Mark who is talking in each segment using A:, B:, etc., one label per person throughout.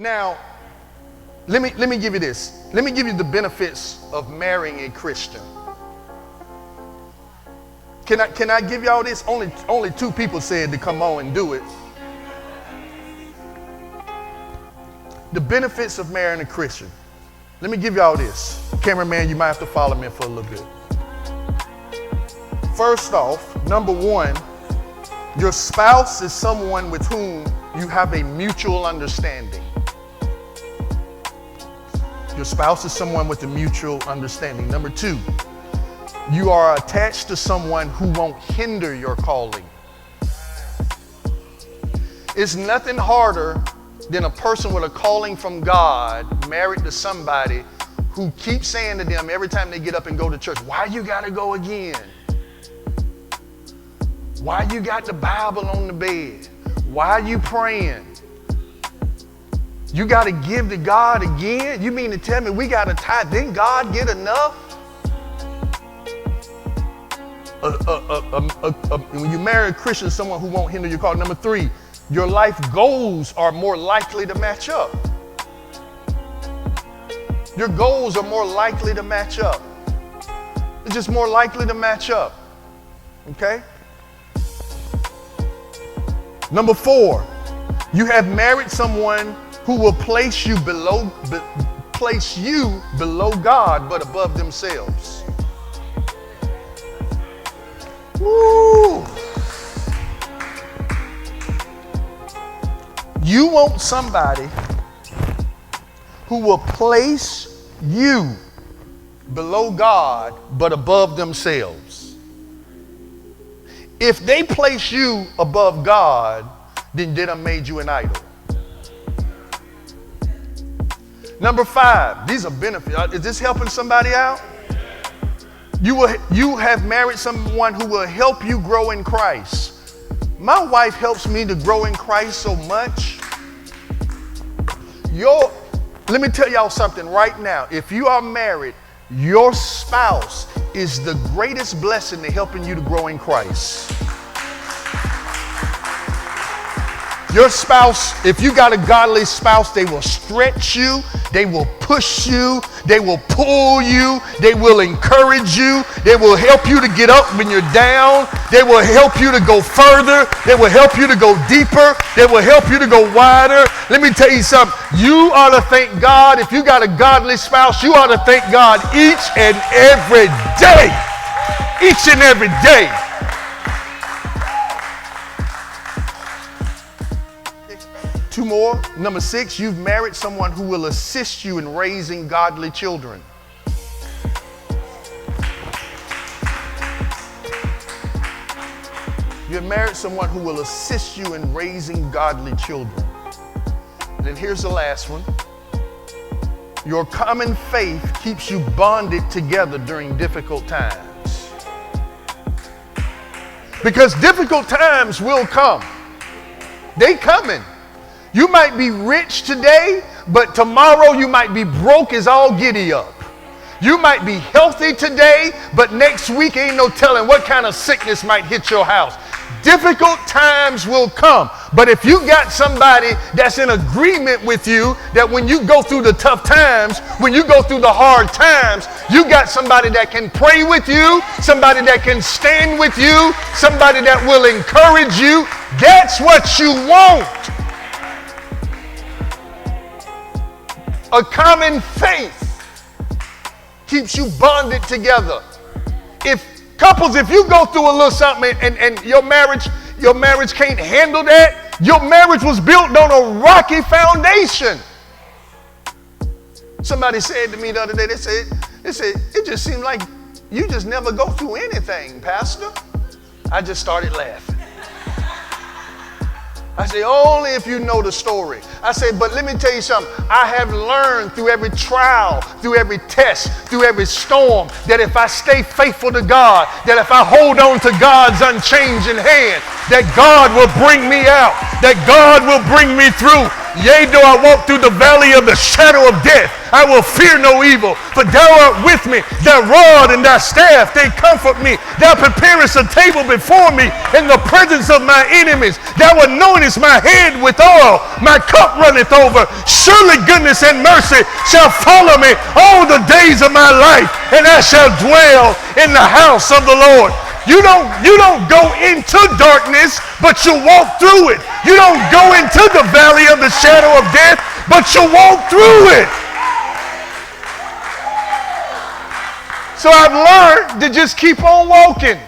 A: Now, let me give you this. Let me give you the benefits of marrying a Christian. Can I give y'all this? Only two people said to come on and do it. The benefits of marrying a Christian. Let me give y'all this. Cameraman, you might have to follow me for a little bit. First off, number one, your spouse is someone with whom you have a mutual understanding. Your spouse is someone with a mutual understanding. Number two, you are attached to someone who won't hinder your calling. It's nothing harder than a person with a calling from God married to somebody who keeps saying to them every time they get up and go to church, why you gotta go again? Why you got the Bible on the bed? Why you praying? You gotta give to God again? You mean to tell me we gotta tithe? Didn't God get enough? When you marry a Christian, someone who won't hinder your calling. Number three, your life goals are more likely to match up. Your goals are more likely to match up. It's just more likely to match up. Okay? Number four, you have married someone who will place you below God but above themselves. Woo! You want somebody who will place you below God but above themselves. If they place you above God, then they done made you an idol. Number five, these are benefits. Is this helping somebody out? You have married someone who will help you grow in Christ. My wife helps me to grow in Christ so much. Let me tell y'all something right now. If you are married, your spouse is the greatest blessing to helping you to grow in Christ. Your spouse, if you got a godly spouse, they will stretch you, they will push you, they will pull you, they will encourage you, they will help you to get up when you're down, they will help you to go further, they will help you to go deeper, they will help you to go wider. Let me tell you something, you ought to thank God. If you got a godly spouse, you ought to thank God each and every day. Each and every day. Two more. Number six, you've married someone who will assist you in raising godly children. You've married someone who will assist you in raising godly children. And then here's the last one. Your common faith keeps you bonded together during difficult times. Because difficult times will come. They coming. You might be rich today, but tomorrow you might be broke as all giddy up. You might be healthy today, but next week ain't no telling what kind of sickness might hit your house. Difficult times will come. But if you got somebody that's in agreement with you, that when you go through the tough times, when you go through the hard times, you got somebody that can pray with you, somebody that can stand with you, somebody that will encourage you. That's what you want. A common faith keeps you bonded together. If you go through a little something and your marriage can't handle that, your marriage was built on a rocky foundation. Somebody said to me the other day, they said, it just seemed like you just never go through anything, Pastor. I just started laughing. I say, only if you know the story. I say, but let me tell you something. I have learned through every trial, through every test, through every storm, that if I stay faithful to God, that if I hold on to God's unchanging hand, that God will bring me out, that God will bring me through. Yea, though I walk through the valley of the shadow of death, I will fear no evil, for thou art with me. Thy rod and thy staff, they comfort me. Thou preparest a table before me in the presence of my enemies. Thou anointest my head with oil. My cup runneth over. Surely goodness and mercy shall follow me all the days of my life, and I shall dwell in the house of the Lord. You don't go into darkness, but you walk through it. You don't go into the valley of the shadow of death, but you walk through it. So I've learned to just keep on walking.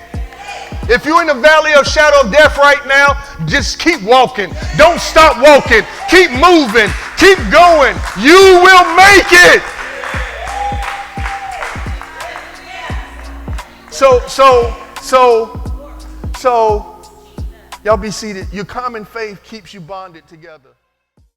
A: If you're in the valley of shadow of death right now, just keep walking. Don't stop walking. Keep moving. Keep going. You will make it. So, y'all be seated. Your common faith keeps you bonded together.